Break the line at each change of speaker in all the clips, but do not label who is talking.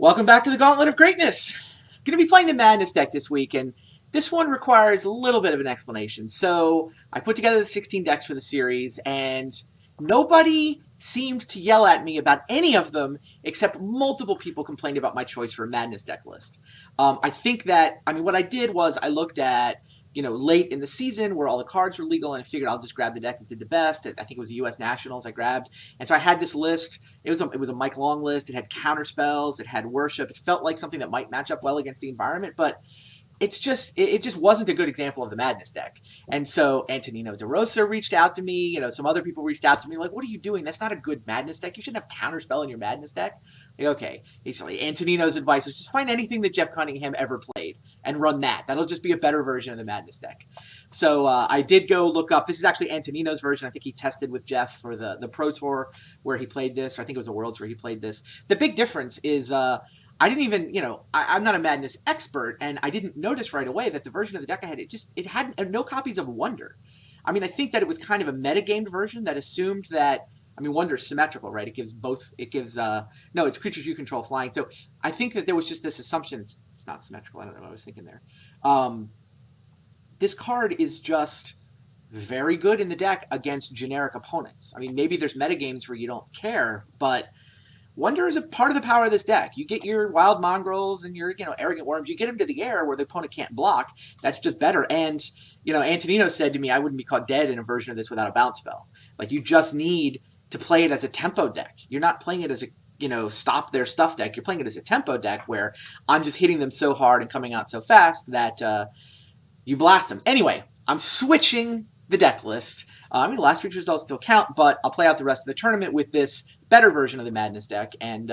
Welcome back to the Gauntlet of Greatness. Going to be playing the Madness deck this week, and this one requires a little bit of an explanation. So I put together the 16 decks for the series, and nobody seemed to yell at me about any of them, except multiple people complained about my choice for a Madness deck list. I think that, what I did was I looked at, late in the season where all the cards were legal, and I figured I'll just grab the deck that did the best. I think it was the U.S. Nationals I grabbed. And so I had this list. It was a Mike Long list. It had counter spells. It had worship. It felt like something that might match up well against the environment, but it just wasn't a good example of the Madness deck. And so Antonino DeRosa reached out to me. Some other people reached out to me like, "What are you doing? That's not a good Madness deck. You shouldn't have counterspell in your Madness deck." Like, okay, basically Antonino's advice was just find anything that Jeff Cunningham ever played and run that. That'll just be a better version of the Madness deck. So I did go look up. This is actually Antonino's version. I think he tested with Jeff for the Pro Tour where he played this. Or I think it was the Worlds where he played this. The big difference is I didn't even, I'm not a Madness expert, and I didn't notice right away that the version of the deck I had, it had no copies of Wonder. I think that it was kind of a metagamed version that assumed that, Wonder is symmetrical, right? No, it's creatures you control flying. So I think that there was just this assumption it's not symmetrical. I don't know what I was thinking there. Um, this card is just very good in the deck against generic opponents. Maybe there's metagames where you don't care, but Wonder is a part of the power of this deck. You get your Wild Mongrels and your, Arrogant Worms. You get them to the air where the opponent can't block. That's just better. And, Antonino said to me, I wouldn't be caught dead in a version of this without a bounce spell. Like, you just need to play it as a tempo deck. You're not playing it as a, stop their stuff deck. You're playing it as a tempo deck where I'm just hitting them so hard and coming out so fast that you blast them. Anyway, I'm switching the deck list. The last week's results still count, but I'll play out the rest of the tournament with this better version of the Madness deck and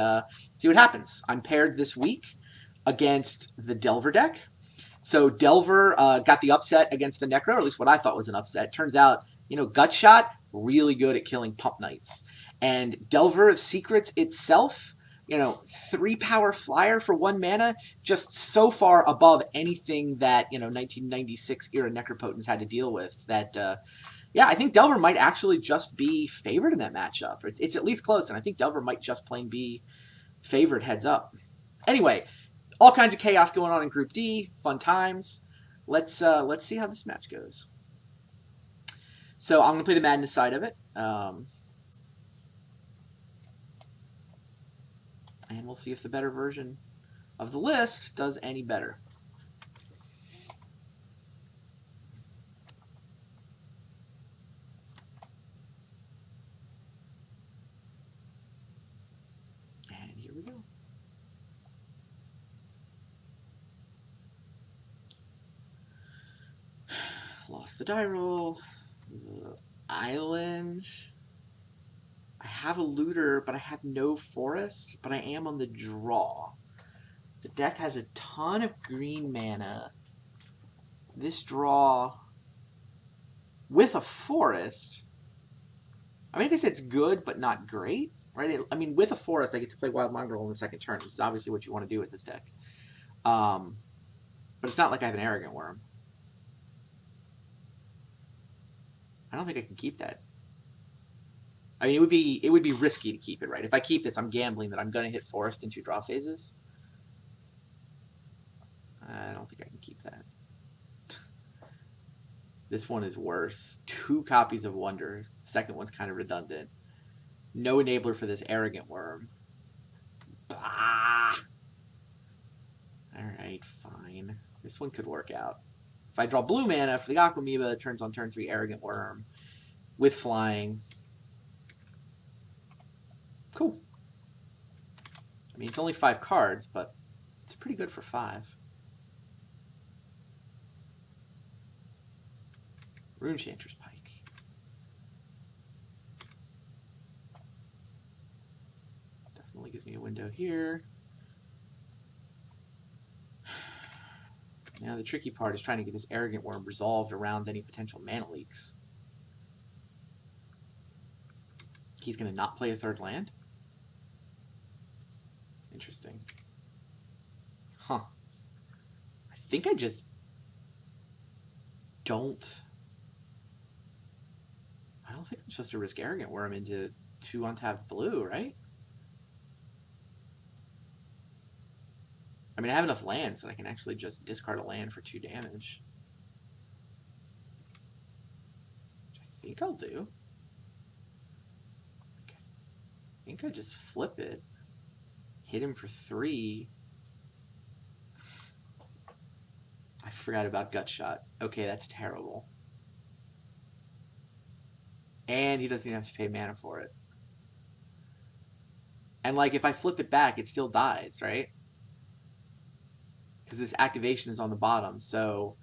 see what happens. I'm paired this week against the Delver deck. So Delver got the upset against the Necro, or at least what I thought was an upset. Turns out, Gut Shot, really good at killing Pump Knights. And Delver of Secrets itself, 3-power flyer for 1 mana, just so far above anything that, 1996 era Necropotence had to deal with that, yeah, I think Delver might actually just be favored in that matchup. It's at least close, and I think Delver might just plain be favored heads up. Anyway, all kinds of chaos going on in Group D, fun times. Let's see how this match goes. So I'm gonna play the Madness side of it, and we'll see if the better version of the list does any better. And here we go. Lost the die roll. Island. I have a looter, but I have no forest, but I am on the draw. The deck has a ton of green mana. This draw with a forest, I guess it's good, but not great, right? With a forest, I get to play Wild Mongrel in the second turn, which is obviously what you want to do with this deck. But it's not like I have an Arrogant Worm. I don't think I can keep that. It would be risky to keep it, right? If I keep this, I'm gambling that I'm going to hit forest in 2 draw phases. I don't think I can keep that. This one is worse. 2 copies of Wonder. Second one's kind of redundant. No enabler for this Arrogant Worm. Bah! Alright, fine. This one could work out. If I draw blue mana for the Aquamoeba, it turns on turn 3 Arrogant Worm with flying. Cool. It's only 5 cards, but it's pretty good for 5. Runechanter's Pike. Definitely gives me a window here. Now the tricky part is trying to get this Arrogant Worm resolved around any potential mana leaks. He's going to not play a 3rd land? Interesting. Huh. I think I just don't... I don't think I'm supposed to risk Arrogant Worm into 2 untapped blue, right? I mean, I have enough lands that I can actually just discard a land for 2 damage. Which I think I'll do. I think I just flip it. Hit him for 3. I forgot about Gut Shot. Okay, that's terrible. And he doesn't even have to pay mana for it. And like, if I flip it back, it still dies, right? Because this activation is on the bottom. So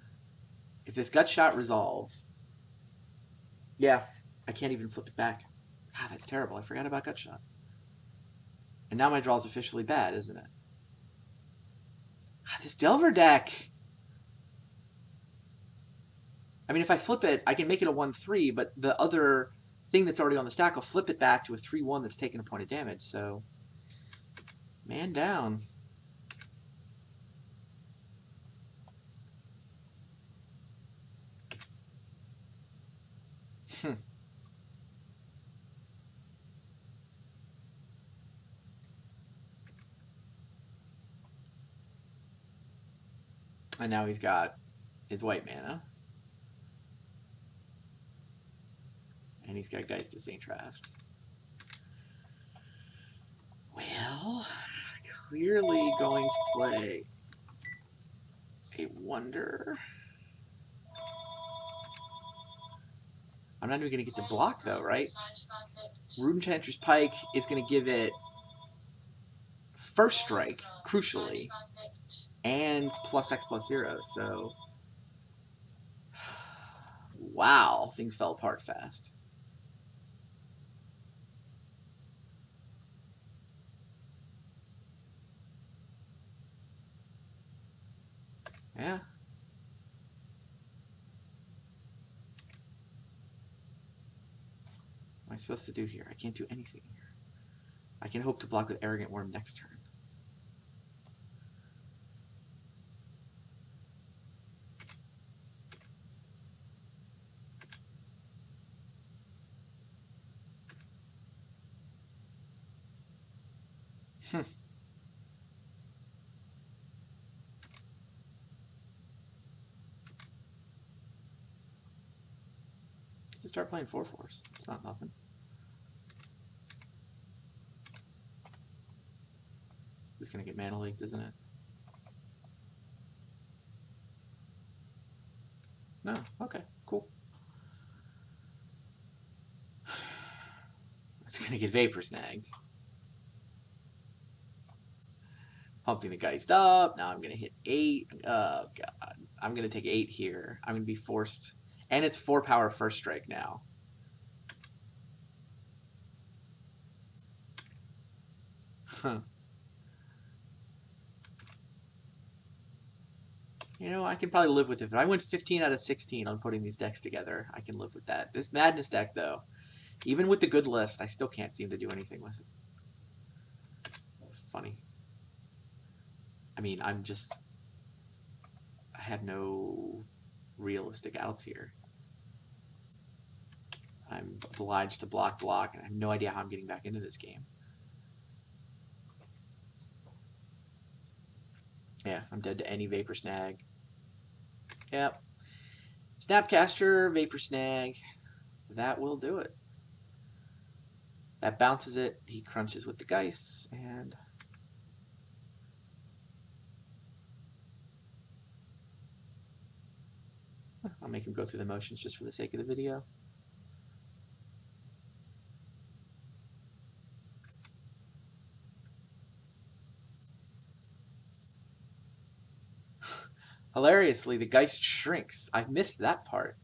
if this Gut Shot resolves, yeah, I can't even flip it back. God, that's terrible. I forgot about Gut Shot. And now my draw is officially bad, isn't it? God, this Delver deck. I mean, if I flip it, I can make it a 1/3, but the other thing that's already on the stack will flip it back to a 3/1 that's taking a point of damage. So, man down. And now he's got his white mana. And he's got Geist of St. Draft. Well, clearly going to play a Wonder. I'm not even going to get to block, though, right? Rune Enchanter's Pike is going to give it first strike, crucially, and +X/+0. So, wow, things fell apart fast. Yeah. What am I supposed to do here? I can't do anything here. I can hope to block with Arrogant Worm next turn. To start playing 4/4s. It's not nothing. This is going to get mana leaked, isn't it? No. Okay, cool. It's going to get Vapor Snagged. Pumping the Geist up. Now I'm going to hit 8. Oh, God. I'm going to take 8 here. I'm going to be forced. And it's 4 power first strike now. Huh. You know, I can probably live with it. If I went 15 out of 16 on putting these decks together, I can live with that. This Madness deck, though, even with the good list, I still can't seem to do anything with it. Funny. I mean, I have no realistic outs here. I'm obliged to block, and I have no idea how I'm getting back into this game. Yeah, I'm dead to any Vapor Snag. Yep. Snapcaster, Vapor Snag. That will do it. That bounces it. He crunches with the Geist, and I'll make him go through the motions just for the sake of the video. Hilariously, the Geist shrinks. I've missed that part.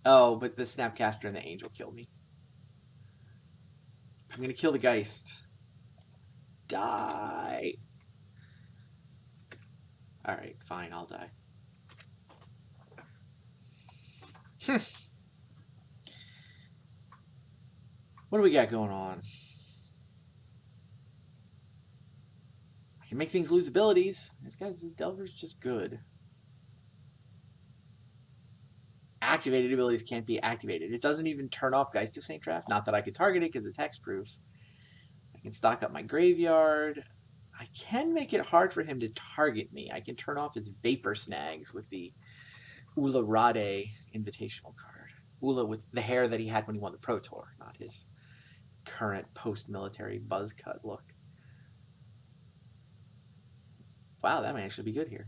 Oh, but the Snapcaster and the Angel kill me. I'm going to kill the Geist. Die. Alright, fine, I'll die. What do we got going on? I can make things lose abilities. This guy's Delver's just good. Activated abilities can't be activated. It doesn't even turn off Geist of St. Draft. Not that I could target it because it's hexproof. I can stock up my graveyard. I can make it hard for him to target me. I can turn off his Vapor Snags with the Ula Rade invitational card. Ula with the hair that he had when he won the Pro Tour, not his current post-military buzz cut look. Wow, that might actually be good here.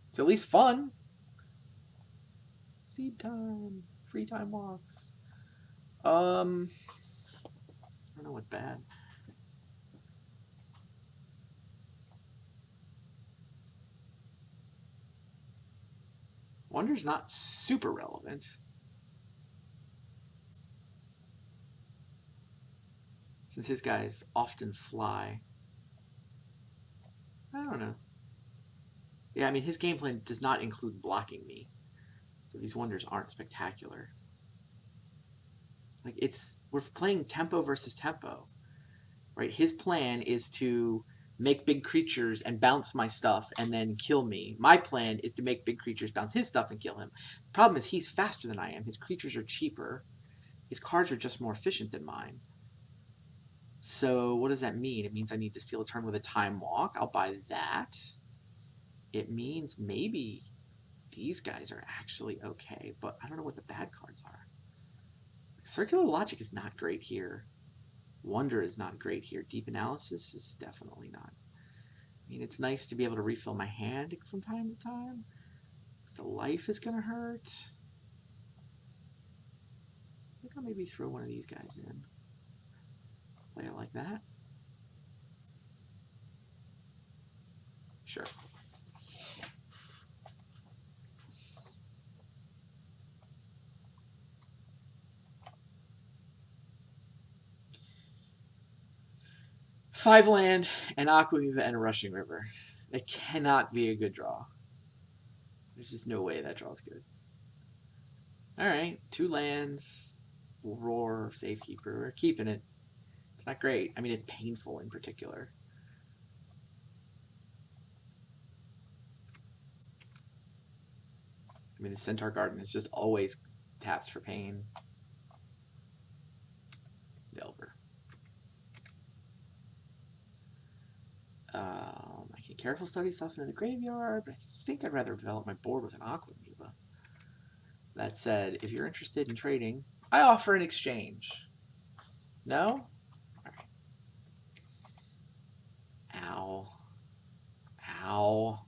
It's at least fun. Seed time. Free time walks. I don't know what's bad. Wonder's not super relevant. Since his guys often fly. I don't know. Yeah, I mean, his game plan does not include blocking me. So these wonders aren't spectacular. Like, we're playing tempo versus tempo, right? His plan is to make big creatures and bounce my stuff and then kill me. My plan is to make big creatures bounce his stuff and kill him. The problem is he's faster than I am. His creatures are cheaper. His cards are just more efficient than mine. So what does that mean? It means I need to steal a turn with a time walk. I'll buy that. It means maybe these guys are actually okay, but I don't know what the bad cards are. Circular Logic is not great here. Wonder is not great here. Deep Analysis is definitely not. I mean, it's nice to be able to refill my hand from time to time. The life is going to hurt. I think I'll maybe throw one of these guys in. Play it like that. Sure. Five land, an Aquaviva, and a Rushing River. It cannot be a good draw. There's just no way that draw's good. Alright, 2 lands, Roar, Safekeeper. We're keeping it. It's not great. I mean, it's painful in particular. I mean, the Centaur Garden is just always taps for pain. Delver. I can Careful Study stuff in the graveyard, but I think I'd rather develop my board with an Aquaviva. That said, if you're interested in trading, I offer an exchange. No? Alright. Ow. Ow.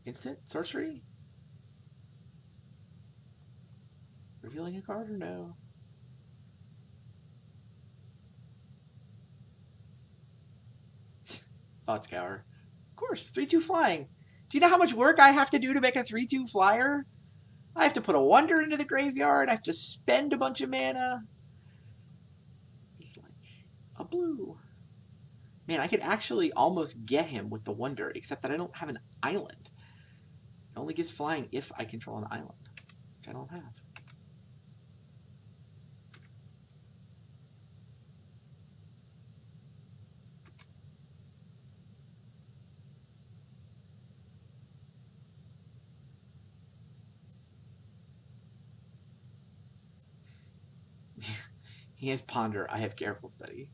Instant? Sorcery? Revealing a card or no? Thought Scour. Of course, 3/2 flying. Do you know how much work I have to do to make a 3/2 flyer? I have to put a Wonder into the graveyard. I have to spend a bunch of mana. He's like a blue. Man, I could actually almost get him with the Wonder, except that I don't have an island. It only gives flying if I control an island, which I don't have. He has Ponder. I have Careful Study.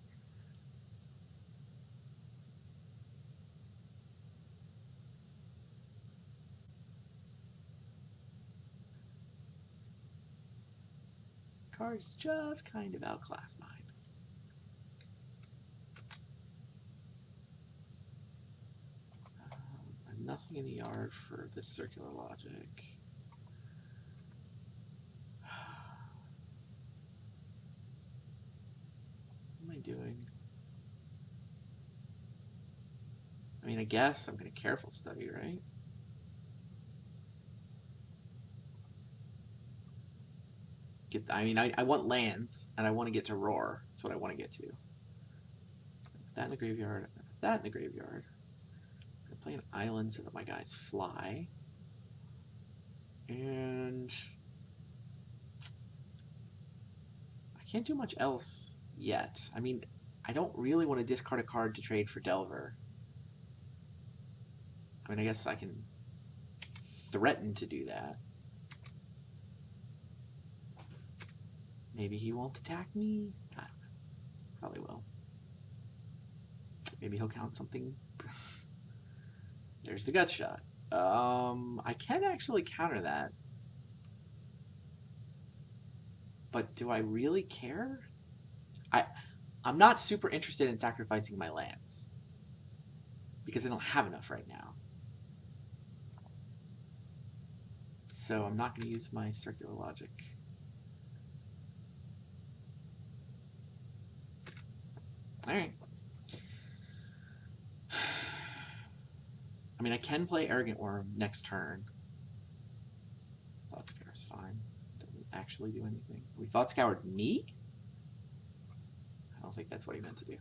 Cards just kind of outclass mine. I have nothing in the yard for this Circular Logic. What am I doing? I mean, I guess I'm going to Careful Study, right? I want lands, and I want to get to Roar. That's what I want to get to. Put that in the graveyard. Put that in the graveyard. I'm going to play an island so that my guys fly. And I can't do much else yet. I mean, I don't really want to discard a card to trade for Delver. I mean, I guess I can threaten to do that. Maybe he won't attack me. I don't know. Probably will. Maybe he'll count something. There's the gut shot. I can actually counter that. But do I really care? I'm not super interested in sacrificing my lands because I don't have enough right now. So I'm not going to use my circular logic. All right. I mean, I can play Arrogant Worm next turn. Thought Scour is fine. Doesn't actually do anything. We Thought Scoured me? I don't think that's what he meant to do.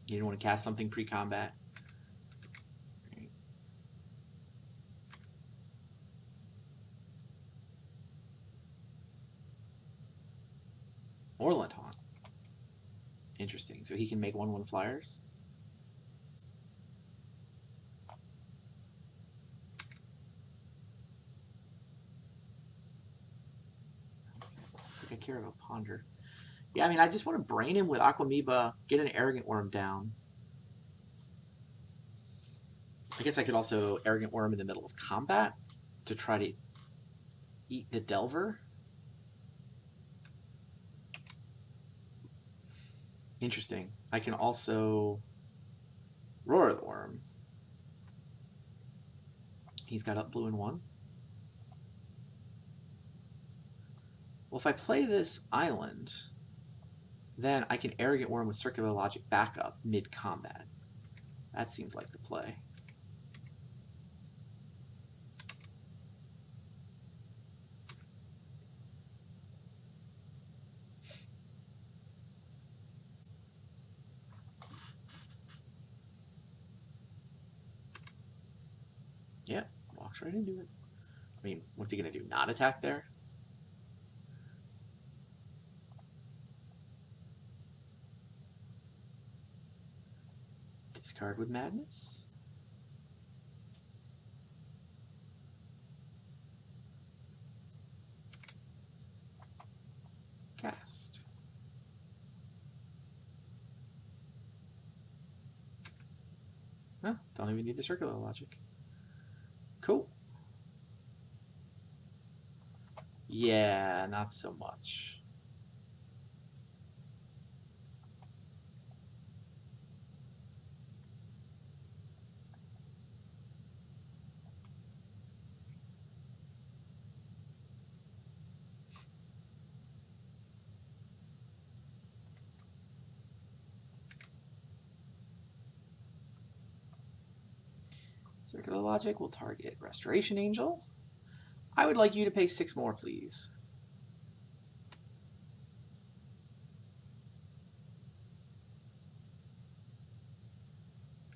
You didn't want to cast something pre-combat. Right. Or Taunt. Interesting. So he can make 1/1 flyers. I think I care about Ponder. Yeah, I mean, I just want to brain him with Aquamoeba, get an Arrogant Worm down. I guess I could also Arrogant Worm in the middle of combat to try to eat the Delver. Interesting. I can also Roar the Worm. He's got up blue and 1. Well, if I play this island, then I can Arrogant Worm with Circular Logic backup mid-combat. That seems like the play. Yeah, walks right into it. I mean, what's he going to do? Not attack there? Discard with Madness? Cast. Huh, don't even need the Circular Logic. Cool. Yeah, not so much. Circular Logic will target Restoration Angel. I would like you to pay 6 more, please.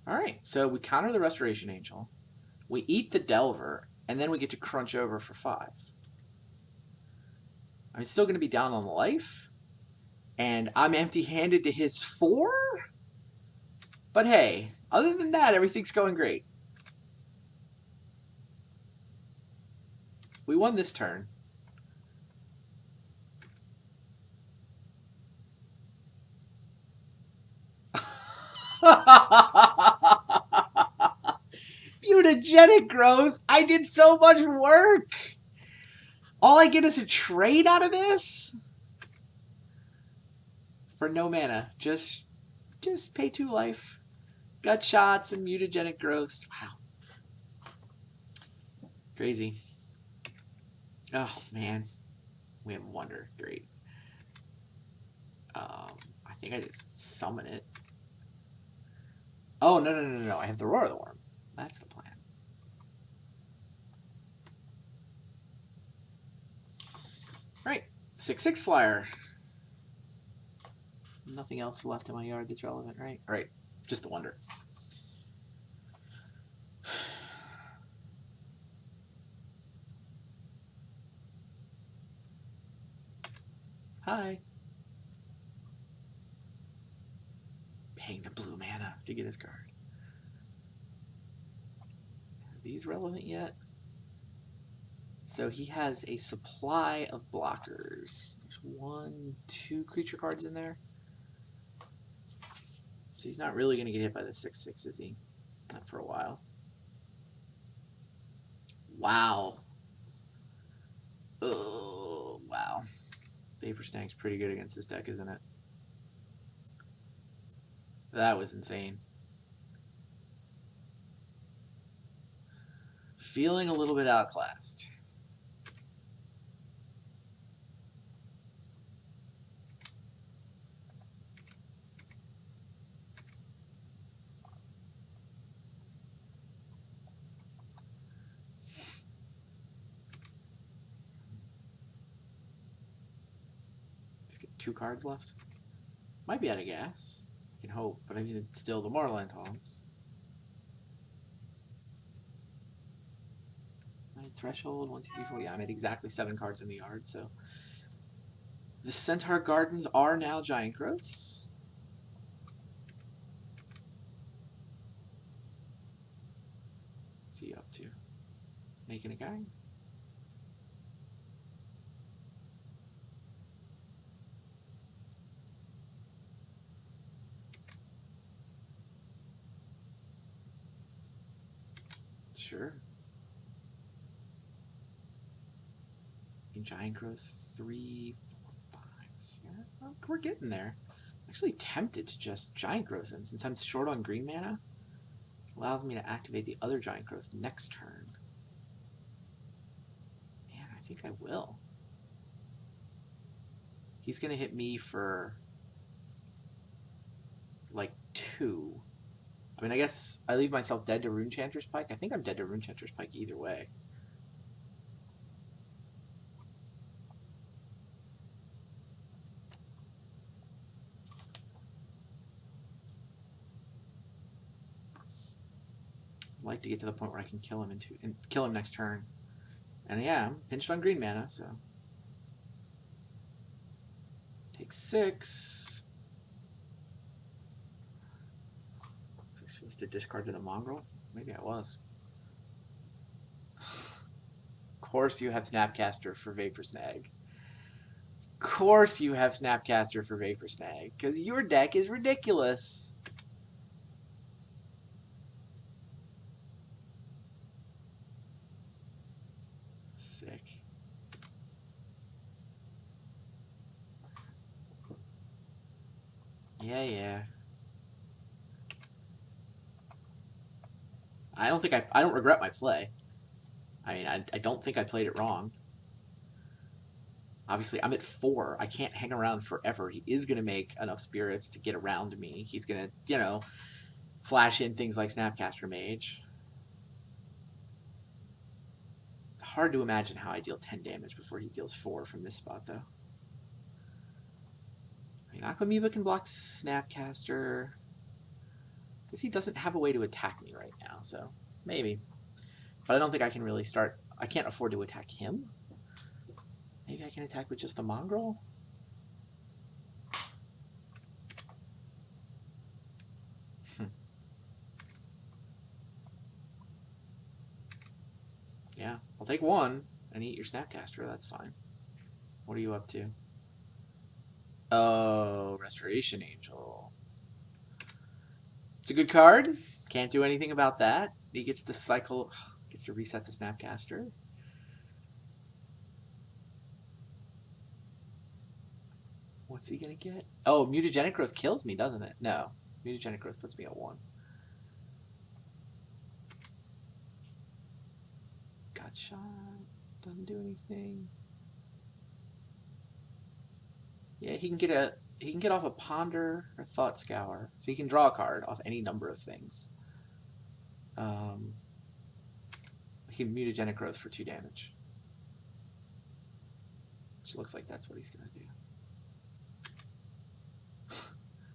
All right, so we counter the Restoration Angel. We eat the Delver, and then we get to crunch over for 5. I'm still going to be down on the life, and I'm empty-handed to his 4? But hey, other than that, everything's going great. We won this turn. Mutagenic growth! I did so much work! All I get is a trade out of this? For no mana. Just pay 2 life. Gut shots and mutagenic growths. Wow. Crazy. Oh, man. We have Wonder. Great. I think I just summon it. Oh, no. I have the Roar of the Worm. That's the plan. Right. 6/6 flyer. Nothing else left in my yard that's relevant, right? All right. Just the Wonder. Hi. Paying the blue mana to get his card. Are these relevant yet? So he has a supply of blockers. There's 1, 2 creature cards in there. So he's not really going to get hit by the 6/6, is he? Not for a while. Wow. Oh, wow. Vapor Snag's pretty good against this deck, isn't it? That was insane. Feeling a little bit outclassed. Just get 2 cards left. Might be out of gas. I can hope, but I need to steal the Moorland Haunts. My threshold, 1, 2, 3, 4. Yeah, I'm at exactly 7 cards in the yard, so. The Centaur Gardens are now Giant Growths. What's he up to? Making a guy? Sure. Giant Growth 3, 4, 5. Yeah, well, we're getting there. I'm actually tempted to just Giant Growth him since I'm short on green mana. Allows me to activate the other Giant Growth next turn. Man, I think I will. He's gonna hit me for like 2. I mean, I guess I leave myself dead to Runechanter's Pike. I think I'm dead to Runechanter's Pike either way. I'd like to get to the point where I can kill him kill him next turn. And yeah, I'm pinched on green mana, so take 6. Was I supposed to discard to the Mongrel? Maybe I was. Of course you have Snapcaster for Vapor Snag. Of course you have Snapcaster for Vapor Snag, because your deck is ridiculous. Sick. Yeah. I don't regret my play. I mean, I don't think I played it wrong. Obviously, I'm at 4. I can't hang around forever. He is going to make enough spirits to get around me. He's going to, flash in things like Snapcaster Mage. It's hard to imagine how I deal 10 damage before he deals 4 from this spot, though. I mean, Aquamoeba can block Snapcaster. Because he doesn't have a way to attack me right now, so maybe. But I don't think I can really start. I can't afford to attack him. Maybe I can attack with just the Mongrel? Yeah, I'll take 1 and eat your Snapcaster. That's fine. What are you up to? Oh, Restoration Angel. It's a good card. Can't do anything about that. He gets to cycle, gets to reset the Snapcaster. What's he gonna get? Oh, Mutagenic Growth kills me, doesn't it? No. Mutagenic Growth puts me at 1. Gut Shot. Doesn't do anything. Yeah, he can get off a Ponder or Thought Scour. So he can draw a card off any number of things. He can Mutagenic Growth for 2 damage. Which looks like that's what he's gonna do.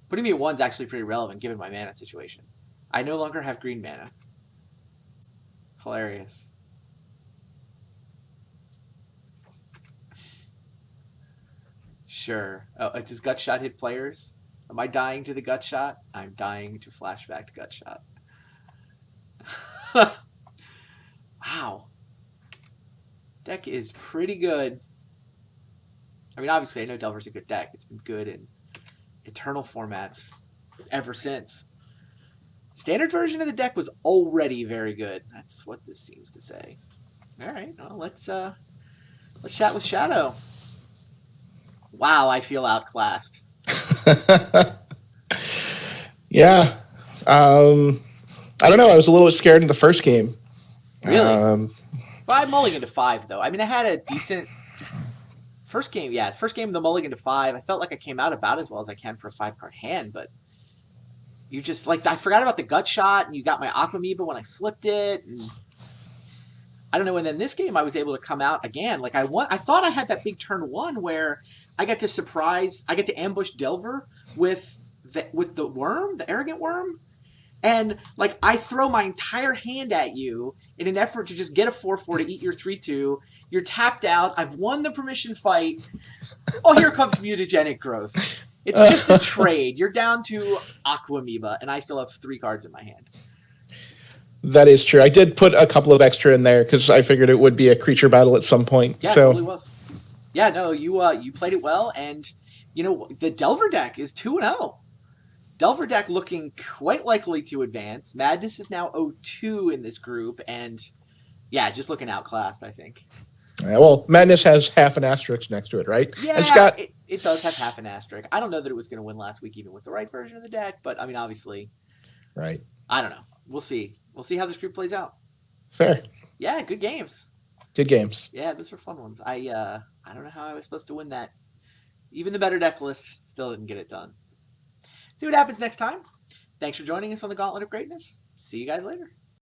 Putting me at 1's actually pretty relevant given my mana situation. I no longer have green mana. Hilarious. Sure. Oh, does Gut Shot hit players? Am I dying to the Gut Shot? I'm dying to flashback to Gut Shot. Wow. Deck is pretty good. I mean, obviously, I know Delver's a good deck. It's been good in Eternal formats ever since. Standard version of the deck was already very good. That's what this seems to say. All right, well, let's chat with Shadow. Wow, I feel outclassed.
Yeah. I don't know. I was a little bit scared in the first game.
Really?
Um,
Well, I mulligan to 5 though. I mean, I had a decent first game. Yeah, first game of the mulligan to 5. I felt like I came out about as well as I can for a 5-card hand, but you just like I forgot about the gut shot, and you got my Aquamoeba when I flipped it, and I don't know. And then this game, I was able to come out again. Like I thought I had that big turn 1 where I get to ambush Delver with the worm, the arrogant worm, and like I throw my entire hand at you in an effort to just get a 4/4 to eat your 3/2. You're tapped out. I've won the permission fight. Oh, here comes mutagenic growth. It's just a trade. You're down to Aquamoeba, and I still have 3 cards in my hand.
that is true. I did put a couple of extra in there because I figured it would be a creature battle at some point.
Yeah, it
So
totally was. Yeah, no, you played it well, and you know the Delver deck is 2-0. Delver deck looking quite likely to advance. Madness is now 0-2 in this group, and yeah, just looking outclassed, I think.
yeah, well, Madness has half an asterisk next to it, right? And
Yeah,
Scott,
it does have half an asterisk. I don't know that it was going to win last week, even with the right version of the deck, but I mean, obviously,
right?
I don't know. We'll see. We'll see how this group plays out.
Fair,
Yeah, good games.
good games.
Yeah, those were fun ones. I don't know how I was supposed to win that. Even the better deck list still didn't get it done. See what happens next time. Thanks for joining us on the Gauntlet of Greatness. See you guys later.